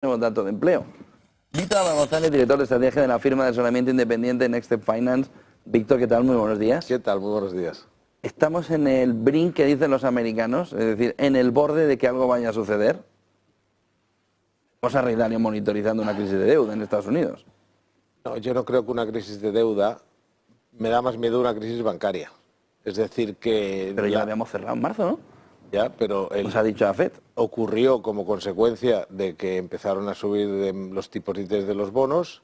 Tenemos datos de empleo. Víctor González, director de estrategia de la firma de asesoramiento independiente Next Step Finance. Víctor, ¿qué tal? Muy buenos días. ¿Qué tal? Muy buenos días. Estamos en el brink que dicen los americanos, es decir, en el borde de que algo vaya a suceder. Vamos a arreglar monitorizando una crisis de deuda en Estados Unidos. No, yo no creo que una crisis de deuda, me da más miedo una crisis bancaria. Es decir que... Pero ya la habíamos cerrado en marzo, ¿no? Ya, pero Nos ha dicho la FED. Ocurrió como consecuencia de que empezaron a subir los tipos de interés de los bonos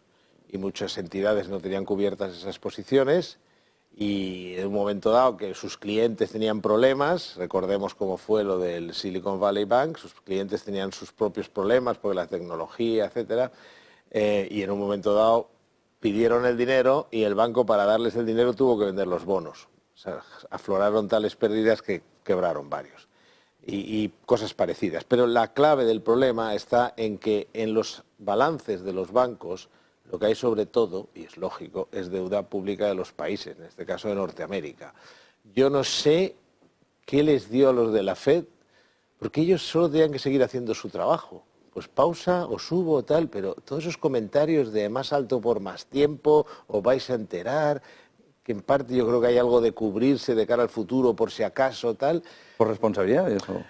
y muchas entidades no tenían cubiertas esas posiciones y en un momento dado que sus clientes tenían problemas, recordemos cómo fue lo del Silicon Valley Bank, sus clientes tenían sus propios problemas por la tecnología, etcétera, y en un momento dado pidieron el dinero y el banco para darles el dinero tuvo que vender los bonos. O sea, afloraron tales pérdidas que quebraron varios. Y cosas parecidas. Pero la clave del problema está en que en los balances de los bancos lo que hay sobre todo, y es lógico, es deuda pública de los países, en este caso de Norteamérica. Yo no sé qué les dio a los de la FED, porque ellos solo tenían que seguir haciendo su trabajo. Pues pausa o subo o tal, pero todos esos comentarios de más alto por más tiempo, os vais a enterar, que en parte yo creo que hay algo de cubrirse de cara al futuro por si acaso tal. ¿Por responsabilidades o...?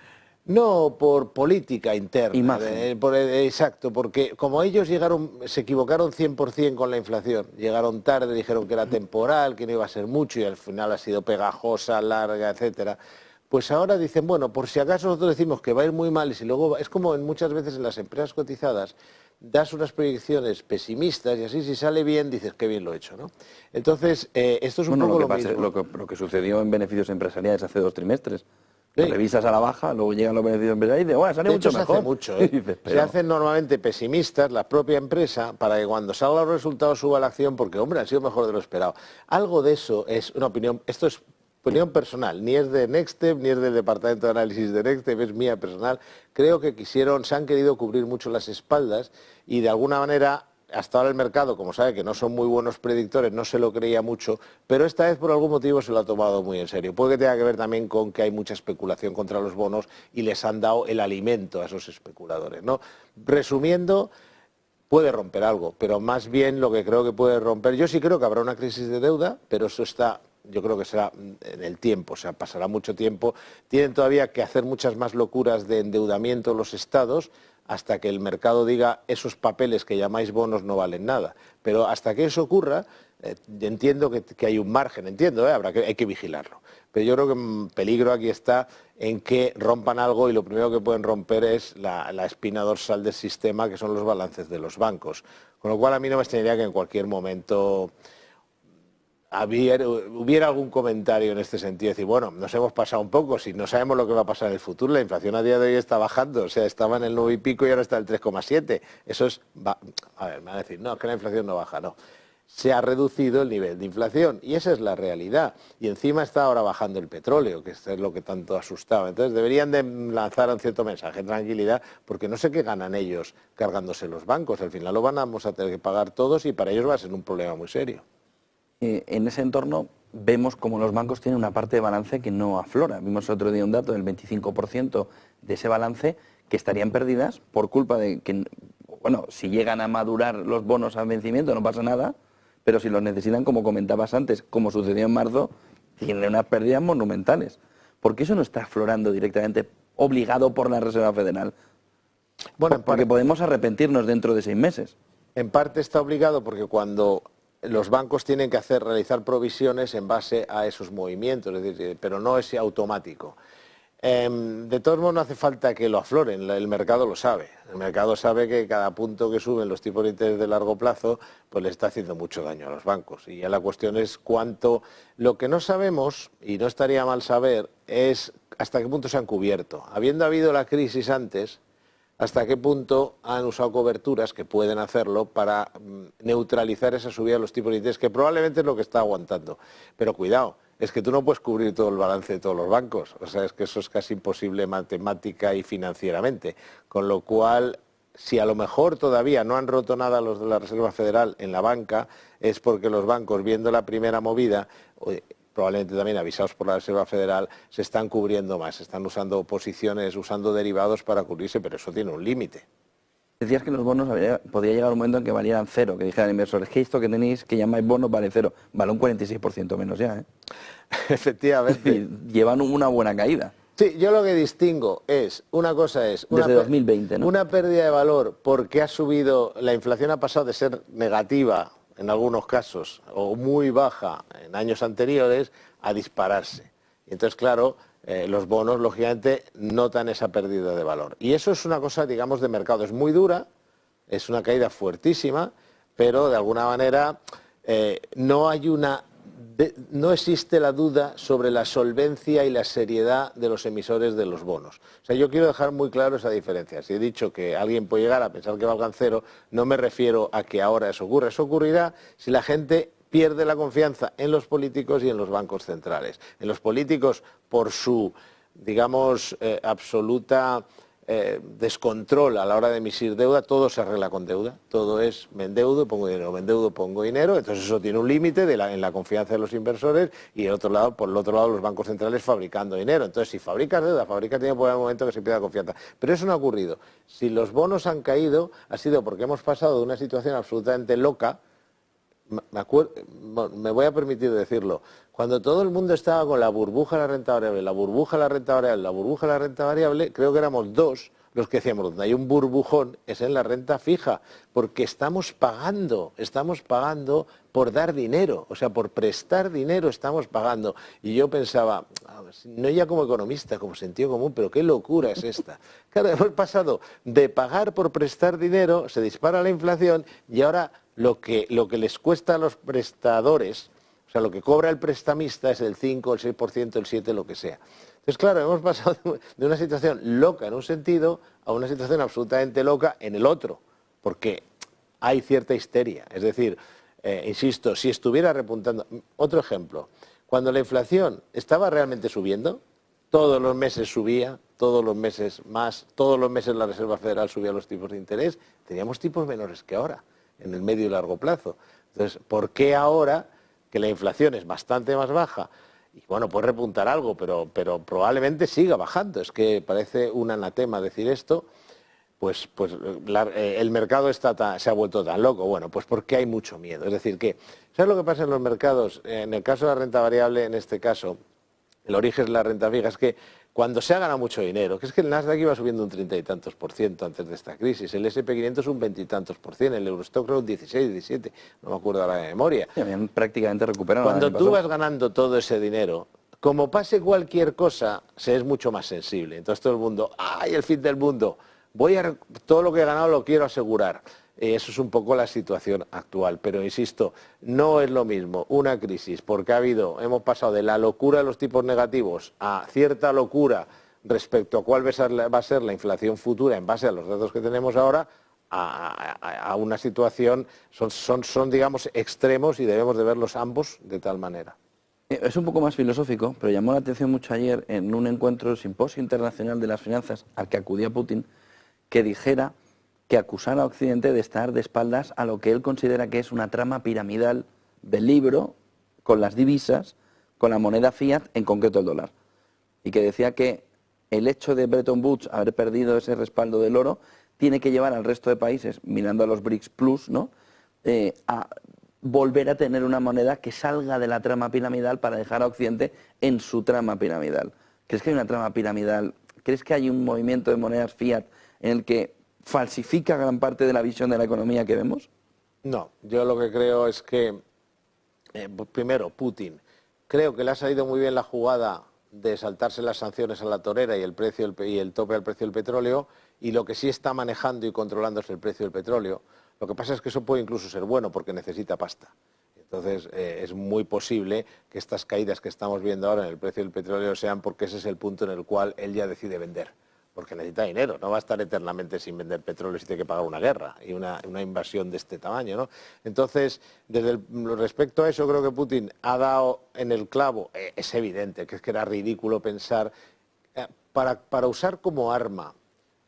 No, por política interna. Imagen. Exacto, porque como ellos se equivocaron 100% con la inflación, llegaron tarde, dijeron que era temporal, que no iba a ser mucho y al final ha sido pegajosa, larga, etcétera. Pues ahora dicen, bueno, por si acaso nosotros decimos que va a ir muy mal y si luego es como muchas veces en las empresas cotizadas, das unas proyecciones pesimistas y así si sale bien dices qué bien lo he hecho, ¿no? Entonces, esto es un poco lo mismo. Lo que sucedió en beneficios empresariales hace 2 trimestres. Sí. Revisas a la baja, luego llegan los beneficios empresariales y dices, bueno, sale mucho mejor. Se hace mucho, ¿eh? Dices, Se hacen normalmente pesimistas la propia empresa para que cuando salgan los resultados suba la acción porque, hombre, han sido mejor de lo esperado. Algo de eso es una opinión, esto es opinión personal, ni es de Nextstep, ni es del departamento de análisis de Nextstep, es mía personal. Creo que se han querido cubrir mucho las espaldas y de alguna manera... Hasta ahora el mercado, como sabe que no son muy buenos predictores, no se lo creía mucho, pero esta vez por algún motivo se lo ha tomado muy en serio. Puede que tenga que ver también con que hay mucha especulación contra los bonos y les han dado el alimento a esos especuladores, ¿no? Resumiendo, puede romper algo, pero más bien lo que creo que puede romper, yo sí creo que habrá una crisis de deuda, pero eso está... Yo creo que será en el tiempo, o sea, pasará mucho tiempo. Tienen todavía que hacer muchas más locuras de endeudamiento los estados hasta que el mercado diga esos papeles que llamáis bonos no valen nada. Pero hasta que eso ocurra, entiendo que hay un margen, hay que vigilarlo. Pero yo creo que el peligro aquí está en que rompan algo y lo primero que pueden romper es la espina dorsal del sistema, que son los balances de los bancos. Con lo cual a mí no me extrañaría que en cualquier momento... hubiera algún comentario en este sentido, decir, bueno, nos hemos pasado un poco, si no sabemos lo que va a pasar en el futuro, la inflación a día de hoy está bajando, o sea, estaba en el 9 y pico y ahora está en el 3,7, eso es, a ver, me van a decir, no, es que la inflación no baja, no, se ha reducido el nivel de inflación y esa es la realidad, y encima está ahora bajando el petróleo, que es lo que tanto asustaba, entonces deberían de lanzar un cierto mensaje de tranquilidad, porque no sé qué ganan ellos cargándose los bancos, al final lo vamos a tener que pagar todos y para ellos va a ser un problema muy serio. En ese entorno vemos como los bancos tienen una parte de balance que no aflora. Vimos otro día un dato del 25% de ese balance que estarían perdidas por culpa de que, bueno, si llegan a madurar los bonos al vencimiento no pasa nada, pero si los necesitan, como comentabas antes, como sucedió en marzo, tienen unas pérdidas monumentales. ¿Por qué eso no está aflorando directamente, obligado por la Reserva Federal? Bueno, porque podemos arrepentirnos dentro de 6 meses. En parte está obligado porque cuando... los bancos tienen que realizar provisiones en base a esos movimientos, es decir, pero no es automático. De todos modos no hace falta que lo afloren, el mercado lo sabe. El mercado sabe que cada punto que suben los tipos de interés de largo plazo pues le está haciendo mucho daño a los bancos. Y ya la cuestión es cuánto... Lo que no sabemos, y no estaría mal saber, es hasta qué punto se han cubierto. Habiendo habido la crisis antes... hasta qué punto han usado coberturas que pueden hacerlo para neutralizar esa subida de los tipos de interés, que probablemente es lo que está aguantando. Pero cuidado, es que tú no puedes cubrir todo el balance de todos los bancos, o sea, es que eso es casi imposible matemática y financieramente, con lo cual, si a lo mejor todavía no han roto nada los de la Reserva Federal en la banca, es porque los bancos, viendo la primera movida, probablemente también avisados por la Reserva Federal, se están cubriendo más, están usando posiciones, usando derivados para cubrirse, pero eso tiene un límite. Decías que los bonos podía llegar un momento en que valieran cero, que dijeran inversores, que esto que tenéis, que llamáis bonos, vale cero. Vale un 46% menos ya, ¿eh? Efectivamente. Llevan una buena caída. Sí, yo lo que distingo es, una cosa es... Desde 2020, ¿no? Una pérdida de valor porque ha subido, la inflación ha pasado de ser negativa en algunos casos o muy baja en años anteriores a dispararse. Y entonces, claro, los bonos, lógicamente, notan esa pérdida de valor. Y eso es una cosa, digamos, de mercado. Es muy dura, es una caída fuertísima, pero de alguna manera no existe la duda sobre la solvencia y la seriedad de los emisores de los bonos. O sea, yo quiero dejar muy claro esa diferencia. Si he dicho que alguien puede llegar a pensar que valgan cero, no me refiero a que ahora eso ocurra. Eso ocurrirá si la gente pierde la confianza en los políticos y en los bancos centrales. En los políticos por su, digamos, absoluta descontrol a la hora de emitir deuda. Todo se arregla con deuda, todo es me endeudo, pongo dinero, me endeudo, pongo dinero. Entonces eso tiene un límite en la confianza de los inversores y por el otro lado los bancos centrales fabricando dinero. Entonces si fabricas deuda, fabricas dinero, puede haber un momento que se pierda confianza. Pero eso no ha ocurrido. Si los bonos han caído ha sido porque hemos pasado de una situación absolutamente loca. Me voy a permitir decirlo, cuando todo el mundo estaba con la burbuja de la renta variable, la burbuja de la renta variable, la burbuja de la renta variable, creo que éramos dos los que decíamos, donde hay un burbujón es en la renta fija, porque estamos pagando por dar dinero, o sea, por prestar dinero estamos pagando. Y yo pensaba, no ya como economista, como sentido común, pero qué locura es esta. Claro, hemos pasado de pagar por prestar dinero, se dispara la inflación y ahora lo que les cuesta a los prestadores, o sea, lo que cobra el prestamista es el 5, el 6%, el 7%, lo que sea. Entonces, claro, hemos pasado de una situación loca en un sentido a una situación absolutamente loca en el otro, porque hay cierta histeria. Es decir, insisto, si estuviera repuntando... Otro ejemplo, cuando la inflación estaba realmente subiendo, todos los meses subía, todos los meses más, todos los meses la Reserva Federal subía los tipos de interés, teníamos tipos menores que ahora, en el medio y largo plazo. Entonces, ¿por qué ahora, que la inflación es bastante más baja, y bueno, puede repuntar algo, pero probablemente siga bajando? Es que parece un anatema decir esto, pues el mercado se ha vuelto tan loco. Bueno, pues porque hay mucho miedo. Es decir, que, ¿sabes lo que pasa en los mercados? En el caso de la renta variable, en este caso, el origen de la renta fija es que cuando se ha ganado mucho dinero, que es que el Nasdaq iba subiendo un 30 y tantos % antes de esta crisis, el S&P 500 un 20 y tantos %, el Eurostoxx creo un 16, 17, no me acuerdo ahora de memoria. Sí, habían prácticamente recuperado. Cuando tú vas ganando todo ese dinero, como pase cualquier cosa, se es mucho más sensible. Entonces todo el mundo, ¡ay, el fin del mundo! Todo lo que he ganado lo quiero asegurar. Eso es un poco la situación actual, pero insisto, no es lo mismo una crisis, porque hemos pasado de la locura de los tipos negativos a cierta locura respecto a cuál va a ser la inflación futura en base a los datos que tenemos ahora, a una situación, son digamos extremos y debemos de verlos ambos de tal manera. Es un poco más filosófico, pero llamó la atención mucho ayer en un encuentro, el Simposio Internacional de las Finanzas, al que acudía Putin, que dijera que acusara a Occidente de estar de espaldas a lo que él considera que es una trama piramidal del libro, con las divisas, con la moneda fiat, en concreto el dólar. Y que decía que el hecho de Bretton Woods haber perdido ese respaldo del oro tiene que llevar al resto de países, mirando a los BRICS Plus, ¿no?, a volver a tener una moneda que salga de la trama piramidal para dejar a Occidente en su trama piramidal. ¿Crees que hay una trama piramidal? ¿Crees que hay un movimiento de monedas fiat en el que falsifica gran parte de la visión de la economía que vemos? No, yo lo que creo es que, primero, Putin, creo que le ha salido muy bien la jugada de saltarse las sanciones a la torera y el tope al precio del petróleo, y lo que sí está manejando y controlando es el precio del petróleo. Lo que pasa es que eso puede incluso ser bueno porque necesita pasta. Entonces, es muy posible que estas caídas que estamos viendo ahora en el precio del petróleo sean porque ese es el punto en el cual él ya decide vender. Porque necesita dinero, no va a estar eternamente sin vender petróleo si tiene que pagar una guerra y una invasión de este tamaño, ¿no? Entonces, respecto a eso, creo que Putin ha dado en el clavo. Es evidente que era ridículo pensar, para usar como arma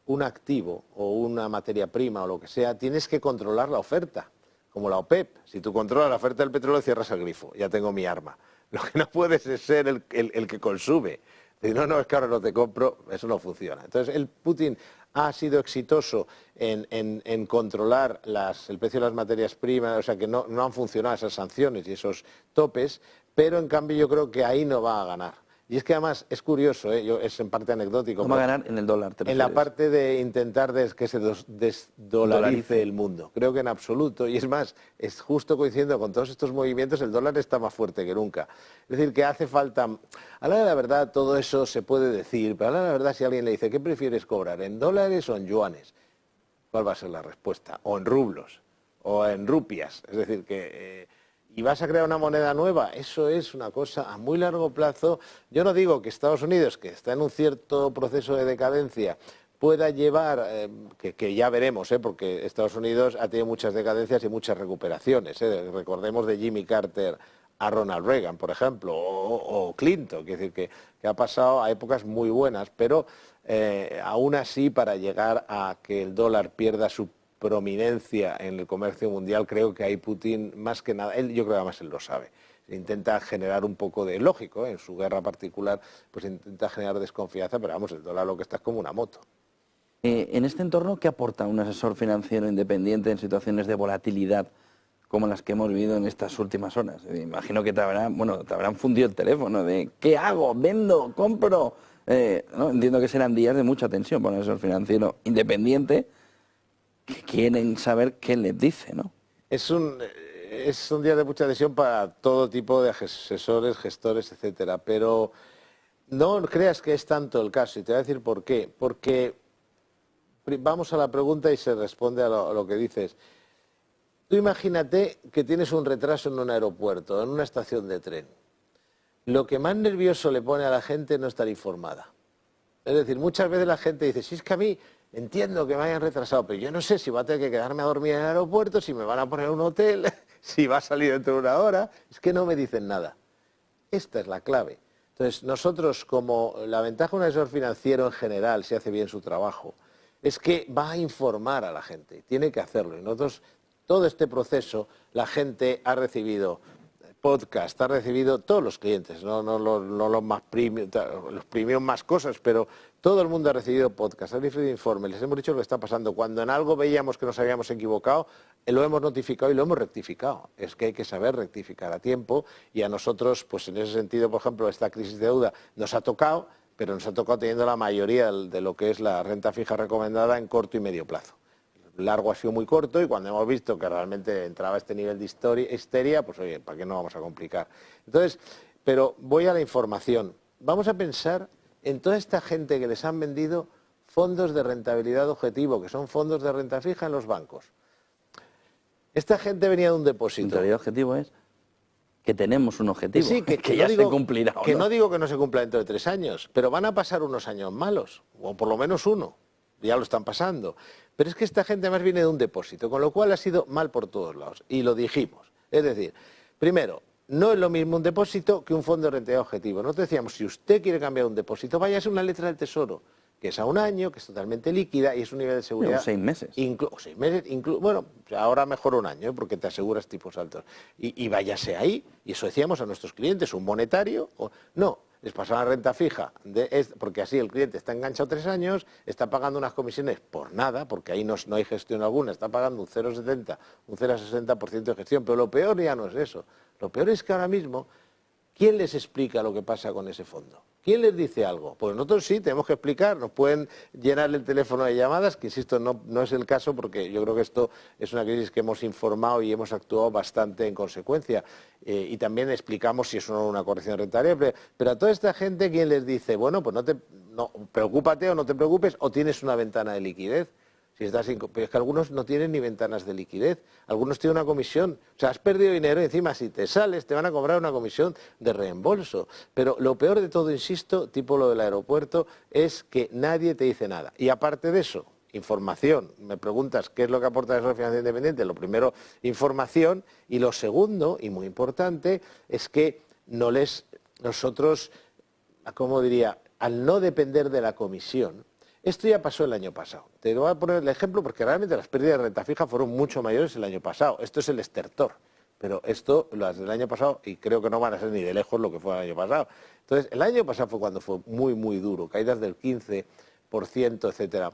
un activo o una materia prima o lo que sea, tienes que controlar la oferta, como la OPEP. Si tú controlas la oferta del petróleo, cierras el grifo, ya tengo mi arma. Lo que no puedes es ser el que consume. No, es que ahora no te compro, eso no funciona. Entonces, Putin ha sido exitoso en controlar el precio de las materias primas, o sea que no han funcionado esas sanciones y esos topes, pero en cambio yo creo que ahí no va a ganar. Y es que además es curioso, es en parte anecdótico. ¿Cómo va a ganar en el dólar? En la parte de intentar que se desdolarice el mundo. Creo que en absoluto, y es más, es justo coincidiendo con todos estos movimientos, el dólar está más fuerte que nunca. Es decir, que hace falta... A la hora de la verdad todo eso se puede decir, pero a la hora de la verdad si alguien le dice, ¿qué prefieres cobrar, en dólares o en yuanes? ¿Cuál va a ser la respuesta? O en rublos, o en rupias. Es decir, que... ¿Y vas a crear una moneda nueva? Eso es una cosa a muy largo plazo. Yo no digo que Estados Unidos, que está en un cierto proceso de decadencia, pueda llevar, que ya veremos, porque Estados Unidos ha tenido muchas decadencias y muchas recuperaciones. Recordemos de Jimmy Carter a Ronald Reagan, por ejemplo, o Clinton, quiere decir que ha pasado a épocas muy buenas, pero aún así para llegar a que el dólar pierda su prominencia en el comercio mundial, creo que ahí Putin, más que nada, yo creo que además él lo sabe, intenta generar un poco de, lógico, en su guerra particular, pues intenta generar desconfianza, pero vamos, el dólar lo que está es como una moto. En este entorno, ¿qué aporta un asesor financiero independiente en situaciones de volatilidad como las que hemos vivido en estas últimas horas? Imagino que te habrán fundido el teléfono de ¿qué hago? ¿Vendo? ¿Compro? ¿No? Entiendo que serán días de mucha tensión para un asesor financiero independiente que quieren saber qué les dice, ¿no? Es un día de mucha tensión para todo tipo de asesores, gestores, etcétera, pero no creas que es tanto el caso, y te voy a decir por qué. Porque vamos a la pregunta y se responde a lo que dices. Tú imagínate que tienes un retraso en un aeropuerto, en una estación de tren. Lo que más nervioso le pone a la gente es no estar informada. Es decir, muchas veces la gente dice, si es que a mí entiendo que me hayan retrasado, pero yo no sé si va a tener que quedarme a dormir en el aeropuerto, si me van a poner un hotel, si va a salir dentro de una hora. Es que no me dicen nada. Esta es la clave. Entonces, nosotros, como la ventaja de un asesor financiero en general, si hace bien su trabajo, es que va a informar a la gente, tiene que hacerlo. Y nosotros, todo este proceso, la gente ha recibido podcast, ha recibido todos los clientes, no los más premium, los premium más cosas, pero todo el mundo ha recibido podcast, ha recibido informes, les hemos dicho lo que está pasando. Cuando en algo veíamos que nos habíamos equivocado, lo hemos notificado y lo hemos rectificado. Es que hay que saber rectificar a tiempo y a nosotros, pues en ese sentido, por ejemplo, esta crisis de deuda nos ha tocado, pero nos ha tocado teniendo la mayoría de lo que es la renta fija recomendada en corto y medio plazo. Largo ha sido muy corto y cuando hemos visto que realmente entraba este nivel de histeria, pues oye, ¿para qué no vamos a complicar? Entonces, pero voy a la información. Vamos a pensar en toda esta gente que les han vendido fondos de rentabilidad objetivo, que son fondos de renta fija en los bancos. Esta gente venía de un depósito. Rentabilidad objetivo es que tenemos un objetivo, sí, que ya se cumplirá. Que no digo que no se cumpla dentro de 3 años, pero van a pasar unos años malos, o por lo menos uno. Ya lo están pasando. Pero es que esta gente más viene de un depósito, con lo cual ha sido mal por todos lados. Y lo dijimos. Es decir, primero, no es lo mismo un depósito que un fondo de rentabilidad objetivo. Nosotros decíamos, si usted quiere cambiar un depósito, váyase a una letra del Tesoro, que es a 1 año, que es totalmente líquida y es un nivel de seguridad... O 6 meses. O 6 meses, bueno, ahora mejor 1 año, porque te aseguras tipos altos. Y váyase ahí, y eso decíamos a nuestros clientes, un monetario... No, les pasaban renta fija, porque así el cliente está enganchado 3 años, está pagando unas comisiones por nada, porque ahí no hay gestión alguna, está pagando un 0,70, un 0,60% de gestión, pero lo peor ya no es eso. Lo peor es que ahora mismo, ¿quién les explica lo que pasa con ese fondo? ¿Quién les dice algo? Pues nosotros sí, tenemos que explicar, nos pueden llenar el teléfono de llamadas, que insisto, no es el caso, porque yo creo que esto es una crisis que hemos informado y hemos actuado bastante en consecuencia. Y también explicamos si es una corrección rentable, pero a toda esta gente, ¿quién les dice? Bueno, pues no preocúpate o no te preocupes, o tienes una ventana de liquidez. Pero es que algunos no tienen ni ventanas de liquidez, algunos tienen una comisión, o sea, has perdido dinero y encima si te sales te van a cobrar una comisión de reembolso. Pero lo peor de todo, insisto, tipo lo del aeropuerto, es que nadie te dice nada. Y aparte de eso, información. Me preguntas qué es lo que aporta el asesor financiero independiente. Lo primero, información, y lo segundo, y muy importante, es que nosotros, ¿cómo diría?, al no depender de la comisión. Esto ya pasó el año pasado. Te voy a poner el ejemplo porque realmente las pérdidas de renta fija fueron mucho mayores el año pasado. Esto es el estertor. Pero las del año pasado, y creo que no van a ser ni de lejos lo que fue el año pasado. Entonces, el año pasado fue cuando fue muy, muy duro. Caídas del 15%, etcétera.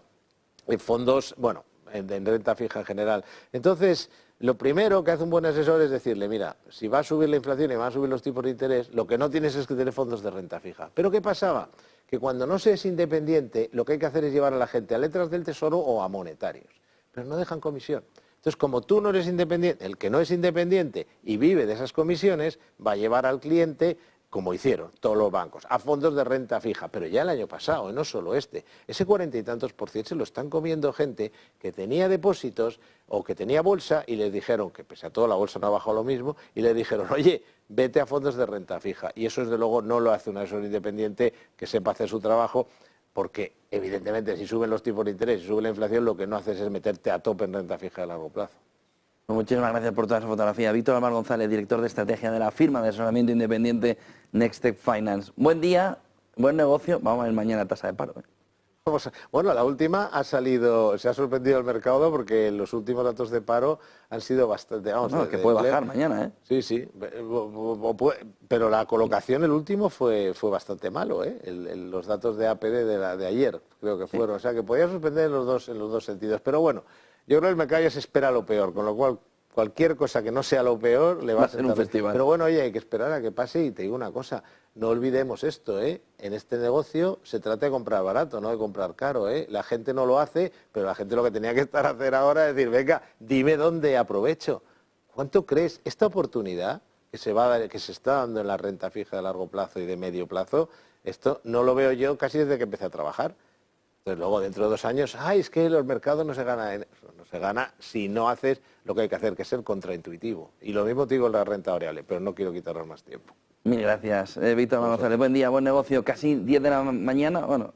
fondos, bueno, en renta fija en general. Entonces, lo primero que hace un buen asesor es decirle, mira, si va a subir la inflación y van a subir los tipos de interés, lo que no tienes es que tener fondos de renta fija. ¿Pero qué pasaba? Que cuando no se es independiente, lo que hay que hacer es llevar a la gente a letras del tesoro o a monetarios. Pero no dejan comisión. Entonces, como tú no eres independiente, el que no es independiente y vive de esas comisiones, va a llevar al cliente, como hicieron todos los bancos, a fondos de renta fija. Pero ya el año pasado, no solo este, ese 40 y tantos % se lo están comiendo gente que tenía depósitos o que tenía bolsa y les dijeron, que pese a todo la bolsa no ha bajado lo mismo, y les dijeron, oye, vete a fondos de renta fija. Y eso, desde luego, no lo hace un asesor independiente que sepa hacer su trabajo, porque, evidentemente, si suben los tipos de interés, si sube la inflación, lo que no haces es meterte a tope en renta fija a largo plazo. Muchísimas gracias por toda esa fotografía. Víctor Almar González, director de estrategia de la firma de asesoramiento independiente Nextec Finance. Buen día, buen negocio. Vamos a ver mañana tasa de paro. Bueno, la última se ha sorprendido el mercado porque los últimos datos de paro han sido bastante... que puede bajar mañana, ¿eh? Sí, sí, pero la colocación, el último, fue bastante malo, ¿eh? Los datos de APD de ayer, creo que fueron. Sí. O sea, que podía sorprender en los dos sentidos. Pero bueno, yo creo que el mercado ya se espera lo peor, con lo cual cualquier cosa que no sea lo peor le va a ser un festival. Pero bueno, oye, hay que esperar a que pase y te digo una cosa, no olvidemos esto, ¿eh? En este negocio se trata de comprar barato, no de comprar caro, ¿eh? La gente no lo hace, pero la gente lo que tenía que estar a hacer ahora es decir, venga, dime dónde aprovecho. ¿Cuánto crees? Esta oportunidad que se está dando en la renta fija de largo plazo y de medio plazo, esto no lo veo yo casi desde que empecé a trabajar. Entonces luego dentro de 2 años, es que los mercados no se gana no se gana si no haces lo que hay que hacer, que es ser contraintuitivo. Y lo mismo te digo en la renta variable, pero no quiero quitaros más tiempo. Mil gracias, Víctor González. Buen día, buen negocio. Casi 10 de la mañana. Bueno,